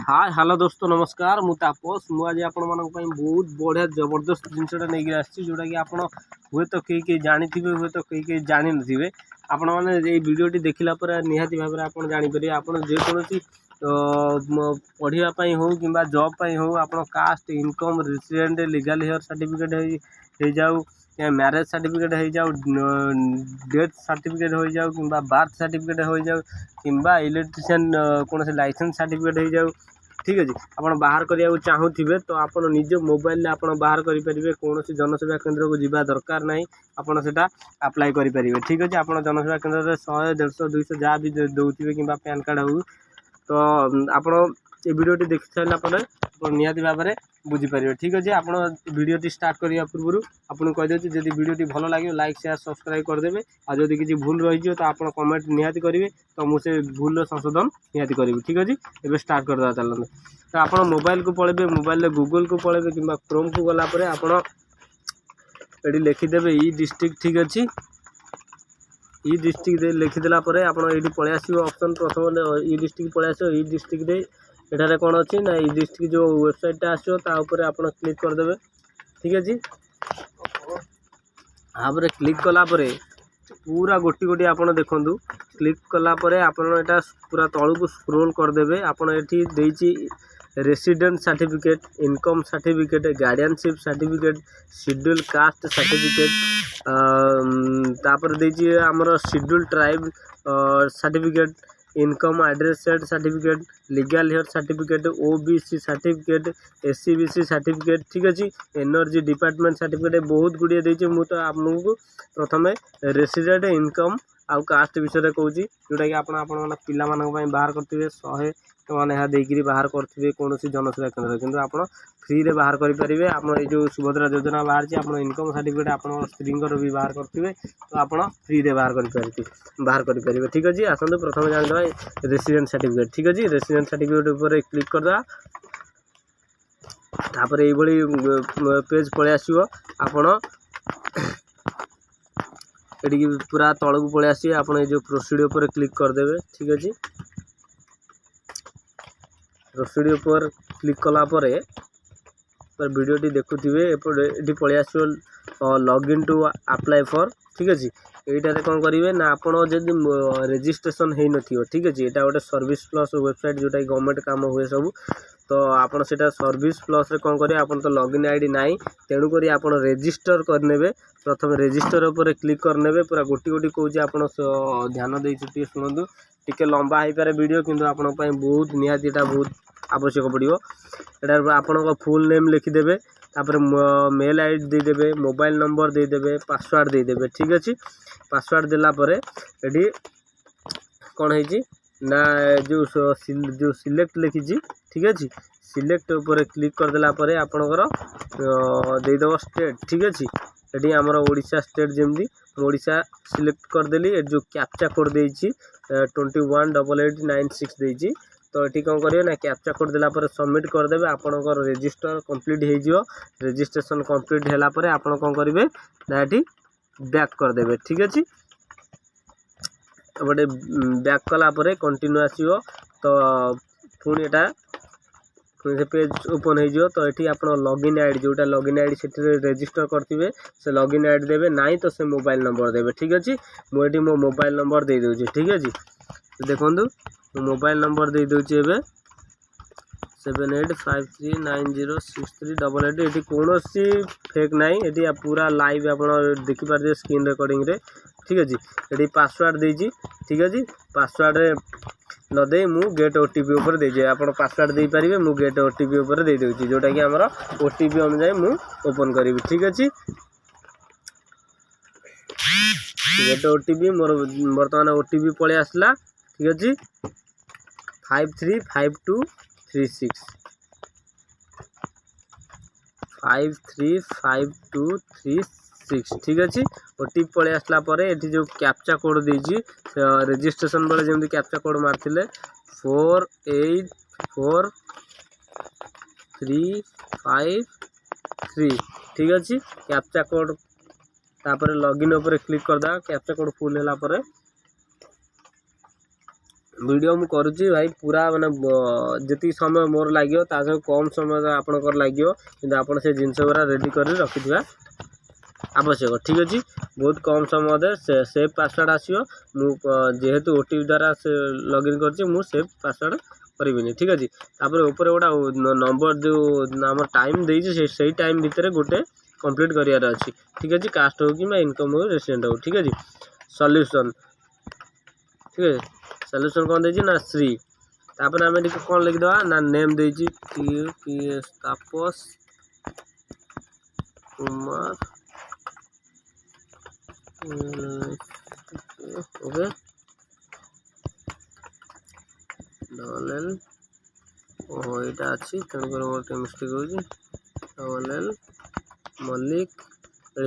Hi hello दोस्तों नमस्कार मु तापस आज आपण बहुत बढ़िया जबरदस्त जिनसा नहीं आसी जोटा कि आप हुए तो कई जानी हुए तो कई जानी नथिबे आपण मैंने वीडियोटी देखला पर निहाती भाव में आप जापर आप जेकोसी पढ़ाई हो कि जॉब पाई हो आप caste income resident legal heir certificate हो जाऊ मैरेज सर्टिफिकेट हो जाऊ डेथ सर्टिफिकेट हो जाऊ कि बार्थ सर्टिफिकेट हो जाऊ कि इलेक्ट्रीशियन कौन से लाइसेंस सर्टिफिकेट हो जाऊ ठीक अच्छे आप बाहर करने को चाहूे तो आप निज मोबाइल आप बाहर करेंगे कौन जनसेवा केन्द्र को जावा दरकार ना आपटा अप्लाई करेंगे ठीक अच्छे आप जनसेवा केन्द्र में 100 150 200 जहाँ भी दौथे कि पैन कार्ड हो तो आप वीडियोटी देख सारापर निहाती भाव में बुझीपारे ठीक अच्छे आप वीडियोटी स्टार्ट करने पूर्व आपको कहीदे जब वीडियोटी भल लगे लाइक शेयर सब्सक्राइब करदे और जब किसी भूल रही तो आप कमेंट निहाती करेंगे तो मुझे भूल संशोधन निहाती करी ठीक अच्छे एवं स्टार्ट करदे चलते तो आप मोबाइल को पलैबे मोबाइल गूगल को पलैबे कि क्रोम को गलापर आप लिखिदेवे ई डिस्ट्रिक्ट ठीक अच्छे ई डिस्ट्रिक्ट लिखिदेला आप पलि आस ऑप्शन प्रथम ई डिस्ट्रिक्ट पलि आस ई डिस्ट्रिक्ट एठारे कौन अच्छी ना ई डिस्ट्रिक्ट जो वेबसाइट आसो आप क्लिक करदे ठीक अच्छे आप क्लिक कलापर पूरा गोटी गोटी आप देखु क्लिक कलापर आपटा पूरा तलू को स्क्रोल करदे आपड़ ये resident certificate income certificate guardianship certificate schedule caste certificate तापर देछि हमर schedule tribe certificate income address set certificate legal heir certificate OBC certificate SCBC certificate ठीक अच्छे एनर्जी डिपार्टमेंट सर्टिफिकेट बहुत गुड़िए देछि मु तो आपको प्रथम रेसिडेंट इनकम आउ कास्ट विषय कहूँ जोटा कि आप पिला बाहर करेंगे 100 मैंने यहाँ देकर बाहर करेंगे कौन जनसेवा केन्द्र कि आप फ्री रे बाहर करेंगे आप जो सुभद्रा योजना बाहर आप इनकम सर्टिफिकेट आप स्त्री भी बाहर करेंगे तो आप फ्री रे बाहर करेंगे ठीक अच्छे आसतु प्रथम जानते रेसिडेंट सर्टिफिकेट ठीक अच्छे रेसिडेंट सर्टिफिकेट ऊपर क्लिक करदे तापर ये पेज पलि आसो आपण ये पूरा तल को पलि आस आप जो प्रोसीड पर क्लिक करदे ठीक अच्छे प्रोसीड पर क्लिक कलापर वीडियोटी देखुए ये पलि आस लॉगिन टू अप्लाई फॉर ठीक अच्छे यहीटार कौन करेंगे ना आप रजिस्ट्रेशन हो न ठीक अच्छे यहाँ गोटे सर्विस प्लस वेबसाइट जोटा गवर्नमेंट काम हुए सब तो आप सर्विस प्लस कौन करेंगे आप तो लॉगिन आईडी ना तेणुक आप रजिस्टर करने प्रथम रजिस्टर पर क्लिक करने पूरा गोटी गोटी कौच आप ध्यान दे शुणु टिके लंबा हो पारे वीडियो किंतु आपण बहुत निहाती बहुत आवश्यक पड़ो यहाँ आपण फुल नेम लिखिदेवे तापर मेल आईडी देदेवे मोबाइल नंबर देदेवे पासवर्ड देदेवे ठीक अच्छे पासवर्ड देलापर ये कौन है ना जो सिलेक्ट लिखी ठीक अच्छे सिलेक्ट ऊपर क्लिक करदेलापर आपणकर देदेव स्टेट ठीक अच्छे ये आमर ओडिशा स्टेट जमी ओडिशा सिलेक्ट करदेली जो कैप्चा कोड देछि 218896 देछि तो ये कौन करेंगे ना कैप्चा कोड देलापर सबमिट करदे आपणकर रजिस्टर कंप्लीट हो रजिस्ट्रेशन कंप्लीट है आप कौन करेंगे ना ये बैक करदे ठीक अच्छे गोटे बैक कलापर कंटिन्यू आसो तो पुणी एटा से पेज ओपन हो तो ये आप लॉगिन आईडी जोटा लॉगिन आईडी से रजिस्टर करेंगे से लॉगिन आईडी देवे ना तो से मोबाइल नंबर देवे ठीक अच्छे मुझे मो मोबाइल नंबर दे दूँ ठीक अच्छे तो देखो मोबाइल नंबर दे दूँचे 7853906388 ये कौन फेक ना ये पूरा लाइव आप देखिपारे स्क्रीन रिकॉर्डिंग रे ठीक अच्छे ये पासवर्ड देजी ठीक अच्छे पासवर्ड नदे मु गेट ओटीपी ऊपर दे आप पासवर्ड दे पारे मु गेट ओटीपी ऊपर दे दूँ जोटा कि आमर ओटीपी अनुसार मु ओपन करी ठीक अच्छे गेट ओटीपी मोर बर्तमान ओटीपी पलि आसला ठीक अच्छे 535236 535236 ठीक अच्छे ओटीपी पलि आसला ये जो कैप्चा कोड देछि रजिस्ट्रेशन बेले जमी कैप्चा कोड मारथिले 484353 ठीक अच्छे कैप्चा कोड तापर लॉगिन ऊपर क्लिक करदा कैप्चा कोड फुल होला पर वीडियो मु करुच्ची भाई पूरा माने जी समय मोर लगे ताकि कम समय आपंकर लगे कि आप जिनस गुरा रेडी कर रखिथा आवश्यक ठीक अच्छे बहुत कम समय सेव पासवर्ड आसो जेहेतु ओटीपी द्वारा से लॉगिन कर सेव पासवर्ड करी ठीक अच्छे ऊपर गोटा नंबर जो आम टाइम देती से टाइम भितर गोटे कंप्लीट करार अच्छी ठीक अच्छे कास्ट हो कि इनकम हो रेसिडेंट हो ठीक अच्छे सॉल्यूशन ठीक है सॉल्यूशन कौन देती ना श्री तापर आम कौन लिखिदे ना नेम देती Tapas Kumar okay double L ओहो यहाँ अच्छी तेणुक गोटे मिस्टेक होल मल्लिक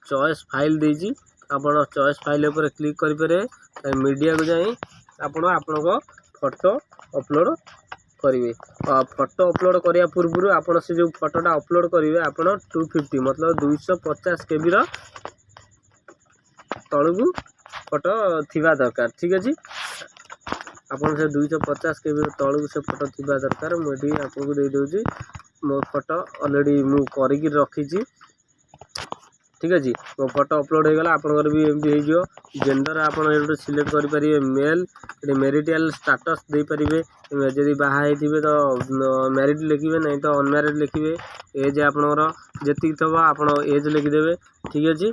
चॉइस फाइल देजी आपण चॉइस फाइल उपर क्लिक करेंगे मीडिया को जाई आपण फोटो अपलोड करेंगे फोटो अपलोड करने पूर्व आपण से जो फोटोटा अपलोड करेंगे आप 250 मतलब 250 KB तलू फोटो थिबा दरकार ठीक अच्छे आपन से 250 KB तलू से फोटो थिबा दरकार मुझे आपको दे दूँगी मो फोटो ऑलरेडी मु करके रखी ठीक अच्छे मो फोटो अपलोड हो गला आपनकर भी एमती हो जेंडर आप सिलेक्ट करेंगे मेल मैरिटल स्टेटस दे पारे जदि बाहा थे तो मैरिड लिखे नहीं तो अनमैरिड लिखे एज आपनकर जी थो आप एज लिखिदेवे ठीक अच्छे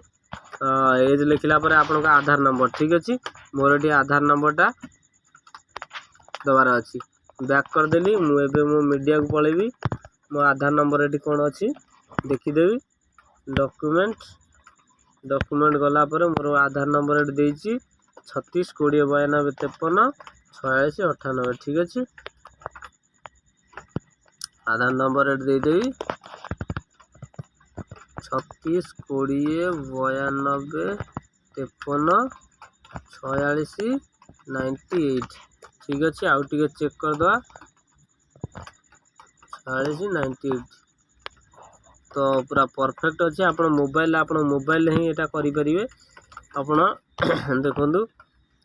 एज लिखला पर आपन का आधार नंबर ठीक अच्छे मोर ये आधार नंबरटा दबार अच्छी बैक करदेली मुझे मो मीडिया को पलैबी मो आधार नंबर ये कौन अच्छी देखीदेवी डॉक्यूमेंट गला पर मोर आधार नंबर ये देती 36 20 92 53 46 98 ठीक अच्छे आधार नंबर ये देदेवी 36 20 92 53 46 98 ठीक अच्छे आउ टे चेक करदे 46 98 तो पूरा परफेक्ट अच्छे आप मोबाइल ही यहाँ करेंगे आप देखु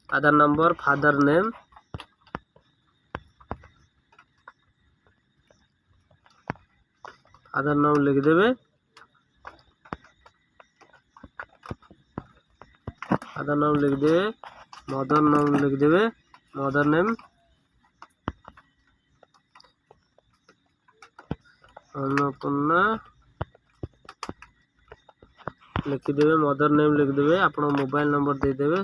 Aadhaar number father name father नाम लिखिदेवे फादर नाम लिखिदेवे मदर नाम लिखिदेवे मदर नेम अन्नपूर्णा लिखिदेवे मदर नेम लिखिदेवे आप मोबाइल नंबर देदेवे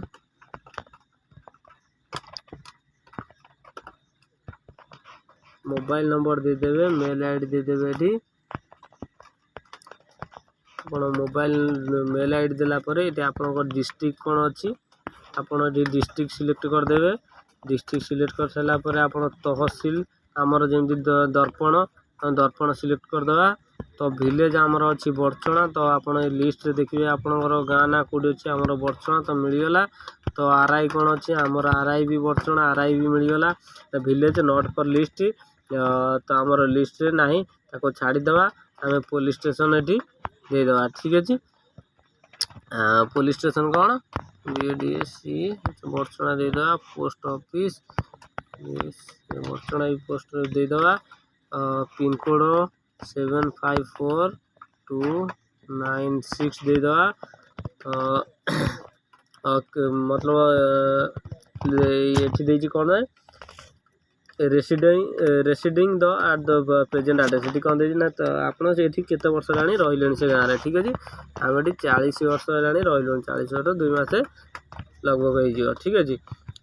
मोबाइल नंबर देदेवे मेल आईडी देदेवे ये मोबाइल मेल आईडी देला पर ये आपन डिस्ट्रिक्ट कौन अच्छी आपन डिस्ट्रिक्ट सिलेक्ट करदेवे डिस्ट्रिक्ट सिलेक्ट कर सारा पर आप तहसील आमर जमी दर्पण सिलेक्ट करदे तो विलेज आमर अच्छी बड़चणा तो आप लिस्ट देखिए आपंकर गाँ ना कौटी अच्छे आमर बड़चणा तो मिलगला तो आरआई कौन अच्छे आमर आरआई भी बड़चणा आरआई भी मिलगला तो विलेज नॉट फॉर लिस्ट तो आमर लिस्ट रे नहीं ताको छाड़ीदे आम पुलिस स्टेशन ये देदेवा ठीक अच्छे पुलिस स्टेशन कौन बीडीएससी बड़चणा देदेवा पोस्ट ऑफिस बड़चणा भी पोस्ट देदेवा पिनकोड 754296 देदेवा मतलब ये कौन है residing the at the present address ये कौन देना तो आप केते वर्ष है रही से गाँव में ठीक अच्छे आम ये 40 वर्ष है रही 40 वर्ष 2 मास लगभग हो ठीक अच्छे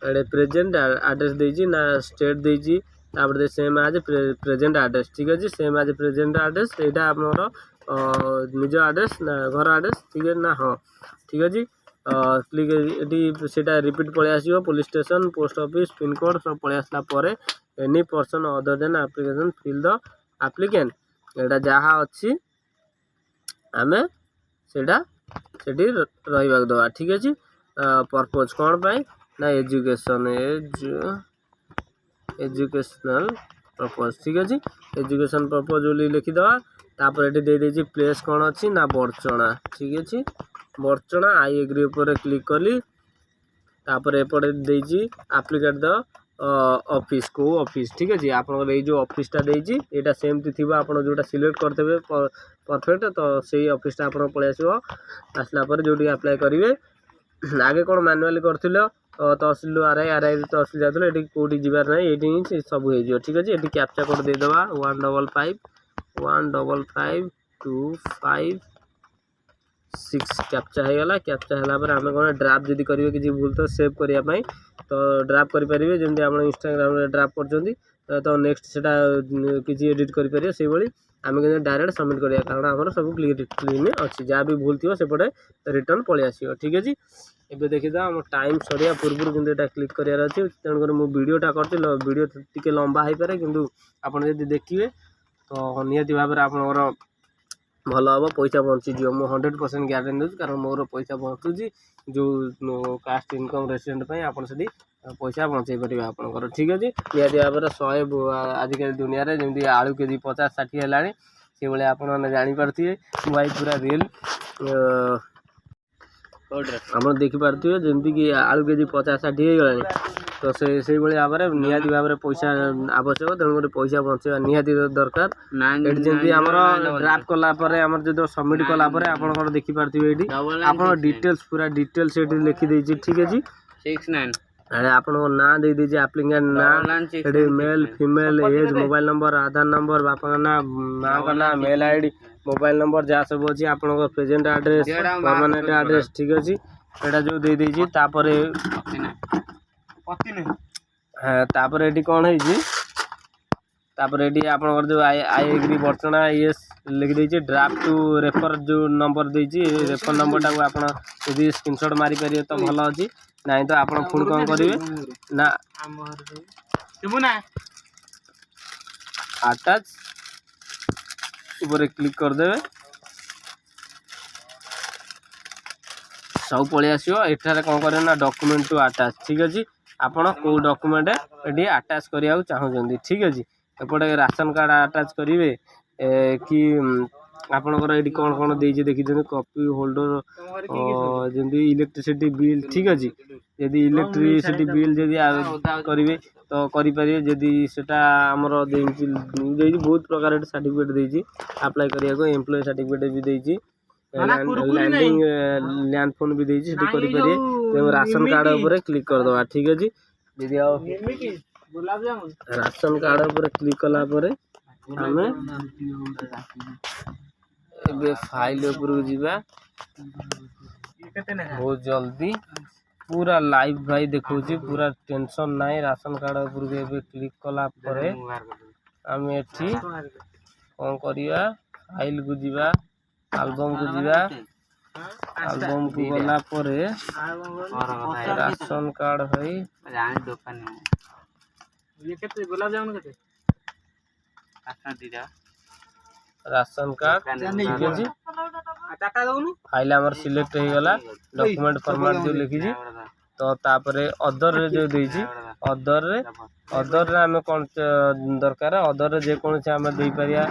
ये प्रेजेंट एड्रेस देती ना स्टेट देती तापर सेम आज प्रेजेंट एड्रेस ठीक अच्छे सेम आज प्रेजेंट एड्रेस यहाँ आप निज एड्रेस ना घर एड्रेस ठीक है ना हाँ ठीक अच्छे क्लिक ये रिपीट पलि आसो police station post office pincode सब पलि आसला पर any person other than application fill the applicant यहाँ जहाँ अच्छी आम से रही दवा ठीक अच्छे पर्पज कौन पाई ना एजुकेशन एजुकेशनल पर्पज ठीक अच्छे एजुकेशन पर्पज बोली लिखिदे तापर ये दे प्लेस कौन अच्छी ना बड़चणा ठीक अच्छे बड़चणा आई एग्री ऊपर क्लिक कली तापर एपटे देजी एप्लिकेट द ऑफिस को ऑफिस ठीक है आपन ये जो ऑफिसटा देजी एटा सेमती थी आपन जोटा सिलेक्ट करदेवे परफेक्ट तो सही ऑफिसटा आपन पळे आसीबो आसला पर जोटी अप्लाई करेंगे आगे कौन मैनुअली करथिलो तहसिल आरआई तहसिल जाते ये कौटी जबार ना ये सब हो ठीक है ये कैप्चा कोड देदेवा 155252526 कैप्चा होगा कैप्चा है आम कौन ड्राफ्ट जब करेंगे किसी भूल तो सेव करने तो ड्राफ्ट करेंगे जमी आप इंस्टाग्राम ड्राफ्ट कर तो नेक्स्ट से किसी एडिट करेंगे से भाई आम कि डायरेक्ट सबमिट करिया कारण आम सब क्लीन अच्छी जहाँ भी भूल थी सेपटे रिटर्न पलि आसो ठीक है एबे देखिए आम टाइम सरिया पूर्व कितना क्लिक करार अच्छे तेणुकर मुझे वीडियोटा करती वीडियो टी लंबा हो पाए कि आपड़ जब देखिए तो निहती भाव में आपंकर भल हम पैसा बंचीज मुझे 100% ग्यारंटी दूसरी कारण मोर पैसा बचुची जो कास्ट इनकम रेसिडेंट आप पैसा बचे पारे आपंकर ठीक अच्छे निहती भाव में 100 आजिकल दुनिया में जमी आलू केजी 50-60 है से भाई आप जापारे भाई पूरा रियल आप देखिपे जमी कि आलू केजी 50-60 होगा तो से भाई भाव में निहती भाव में पैसा आवश्यक तेणुक पैसा बचेगा निहती दरकार जमी आम ड्राफ्ट कलापर आम जो सबमिट कलापर आप देखिपे ये आप डिटेल्स पूरा डिटेल्स ये लिखिदे ठीक है 69 आप ना दे दीजिए आप्लिकेंट ना male female age mobile number Aadhaar number बापा ना माँ का ना मेल आईडी मोबाइल नंबर जहाँ सब अच्छी आप प्रेजेंट एड्रेस परमानेंट एड्रेस ठीक अच्छे यहाँ जो दे दीजिए तापर तापर ये कौन है तापर ये आप जो आई एग्री वर्चना ये लिख दीजिए ड्राफ्ट टू रेफर जो नंबर देजी रेफर नंबर टाक आप स्क्रीनशॉट मारी पारे तो भल अच्छी ना तो आप पुणी कौन करेंगे ना अटैच ऊपर क्लिक करदे सब पलि आसो एठार कौन करें ना डॉक्यूमेंट टू अटैच ठीक अच्छे आपड़ कौ डॉक्यूमेंट ये अटैच करने चाहते ठीक अच्छे एपटे राशन कार्ड अटैच करेंगे कि आपंकर ये कौन कौन दे देखिए कॉपी होल्डर जमी इलेक्ट्रिसिटी बिल ठीक अच्छे यदि इलेक्ट्रिसिटी बिल जदि करेंगे तो करेंगे जदि सेटा आमर बहुत प्रकार सर्टिफिकेट देती अप्लाई करने एम्प्लॉय सर्टिफिकेट भी देती लैंडिंग लैंड फोन भी देती करेंगे राशन कार्ड उपर क्लिक करदे ठीक अच्छे दीदी राशन कार्ड उपर क्लिक कलापर आम फाइल उपरକୁ ଯିବା बहुत जल्दी पूरा लाइव भाई देखौछि पूरा टेंशन नाही राशन कार्ड उपरକୁ एबे क्लिक कला परे आम एठी कोन करिया फाइल को ଯିବା एल्बम को ଯିବା एल्बम को गला परे राशन कार्ड भाई जाने दुकान ये केते गुलाब जामुन केते आसा दीदा राशन कार्ड ठीक है फाइल आमर सिलेक्ट हो गला डॉक्यूमेंट फॉर्मेट जो लिखी तो तापरे अदर रे जो देजी अदर रे आम कौन दरकार अदर रे जे कौन से आम दे पारिया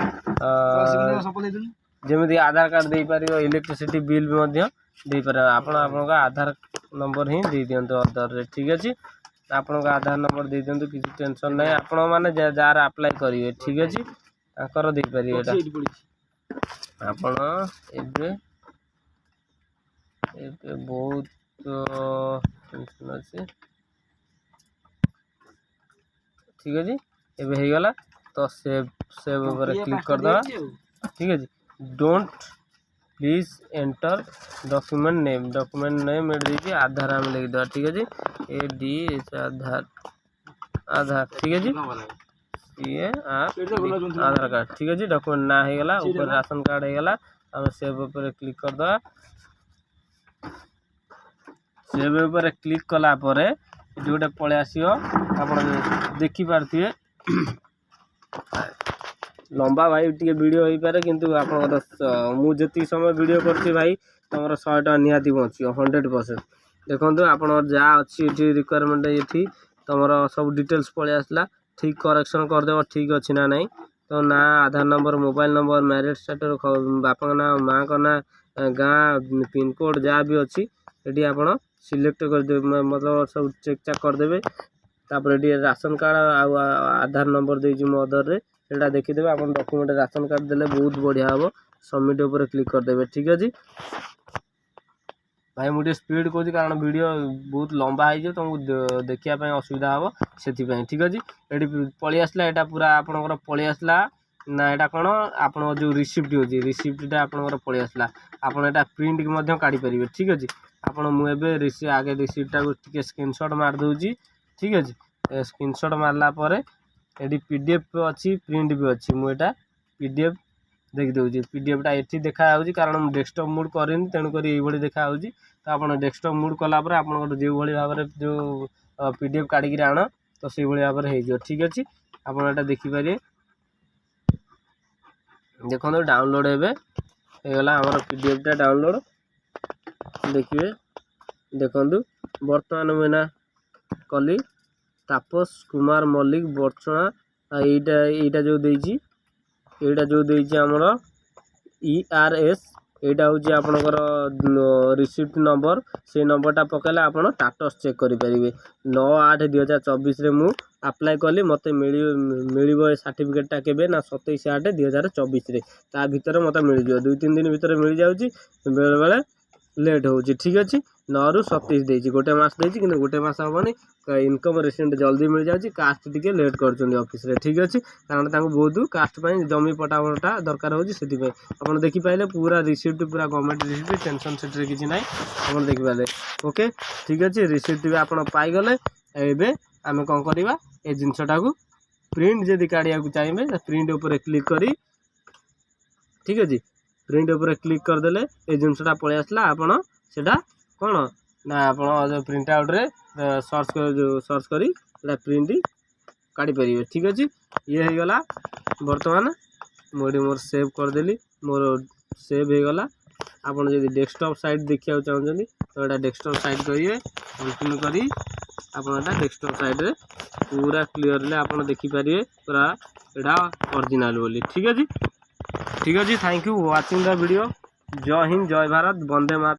जमी आधार कार्ड दे पार इलेक्ट्रिसिटी बिल भी दे पार आप आधार नंबर ही दे दिंतु अदर रे ठीक अच्छे आपण आधार नंबर दे दिंतु किसी टेंशन नहीं आपण मैंने जार अप्लाई करेंगे ठीक अच्छे ताकर दे पारे आपण एबे बहुत टेंशन अच्छे ठीक है एबे हो गला तो सेव सेव ऊपर क्लिक कर दवा ठीक है don't please enter document name add दीजिए आधार आम लिख दवा ठीक है ए डी आधार आधार ठीक है ये आधार कार्ड ठीक है डॉक्यूमेंट ना हो गला ऊपर राशन कार्ड हो गला हम सेव ऊपर क्लिक कर दवा सेव ऊपर क्लिक कला परे जोटे पळे आसीओ आपण देखि पारथिए लंबा भाई टी वीडियो हो पारे किंतु आप मुझे समय वीडियो करती भाई तुम 100 टका निहाती बचियो 100% देखो आप जहाँ अच्छी रिक्वायरमेंट ये तुम सब डिटेल्स पळे आसला ठीक करेक्शन करदेव ठीक अच्छी ना नहीं तो ना Aadhaar number mobile number marriage status बापा ना माँ का ना गाँ पिनकोड जहाँ भी अच्छी ये आप सिलेक्ट करदे मतलब सब चेक चाक करदे तापर ये राशन कार्ड आधार नंबर देजी मो अदर रे सेटा देखिदेवे आप डॉक्यूमेंट राशन कार्ड देले बहुत बढ़िया हम सबमिट उपर क्लिक करदेवे ठीक अच्छे भाई मुझे स्पीड कहूँ कारण वीडियो बहुत लंबा हो तुमको देखापी असुविधा हम से ठीक अच्छे ये पलि आसला यहाँ पूरा आपंकर पलि आसला ना यहाँ कौन आप जो रिसीप्ट हो रिसीप्टा आपंकर पलि आसला आपड़ यहाँ प्रिंट की काढ़ी पारे ठीक अच्छे आपड़ मुझे आगे रिसीप्टा को स्क्रीनशॉट मारदे ठीक अच्छे स्क्रीनशॉट मारला ये पीडीएफ अच्छी प्रिंट भी अच्छी मुझे पीडीएफ देखिदे पीडीएफटा ये देखा कारण डेस्कटॉप मूड करनी तेणुक ये देखा तो आप डेस्कटॉप मूड कलापर आप जो भाव में जो पीडीएफ काढ़ी आण तो से भाव में हो ठीक अच्छे आप देखिपारे देखो डाउनलोड होगा आम पीडीएफटा डाउनलोड देखिए देखु बर्तमान मुझे कली तापस कुमार मल्लिक बर्चना यहाँ जो देजी यहाँ जो देजी आमर ERS यहाँ हूँ आपणकर रिसीप्ट नंबर से नंबरटा पकेले आप स्टाटस चेक करेंगे 9/8/2024 रे मु अप्लाई कली मत मिल सर्टिफिकेटा केबे ना 27/8/2024 रे ता भितर मत मिल जाए 2-3 दिन भितर मिल जाऊँगी बेले बेले लेट हो ठीक अच्छे 9 ରୁ 27 देजी गोटे मास देजी कि गोटे मास हेनी इनकम रेसिडेंट जल्दी मिल जाए कास्ट टी लेट कर ऑफिस रे ठीक अच्छे कारण बहुत कास्ट जमी पटापटा दरकार होती आप देखिपारे पूरा रिसीप्ट पूरा गवर्नमेंट रिसीप्ट टेंशन से किसी ना आप देखिपारे ओके ठीक अच्छे रिसीप्ट भी आप पाईगले एवं आम कौन करवा ये जिनसटा को प्रिंट जदि काढ़ा चाहिए प्रिंट उपर क्लिक करी ठीक अच्छे प्रिंट उपर क्लिक करदेले ये जिनसटा पलि आसला आपड़ से कौन ना आप प्रिंट आउट रे सर्च करी प्रिंट काढ़ी पारे ठीक अच्छे ये हो गला बर्तमान मुझे मोर सेव करदेली मोर सेव हो गला आप डेस्कटॉप साइट देखा चाहते तो यहाँ डेस्कटॉप साइट करेंगे कंटिन्यू करी आप डेस्कटॉप साइट रे पूरा क्लीयरली आप देखिपारे पूरा यहाँ ओरिजिनल बोली ठीक अच्छे thank you watching the video जय हिंद जय भारत वंदे मातरम।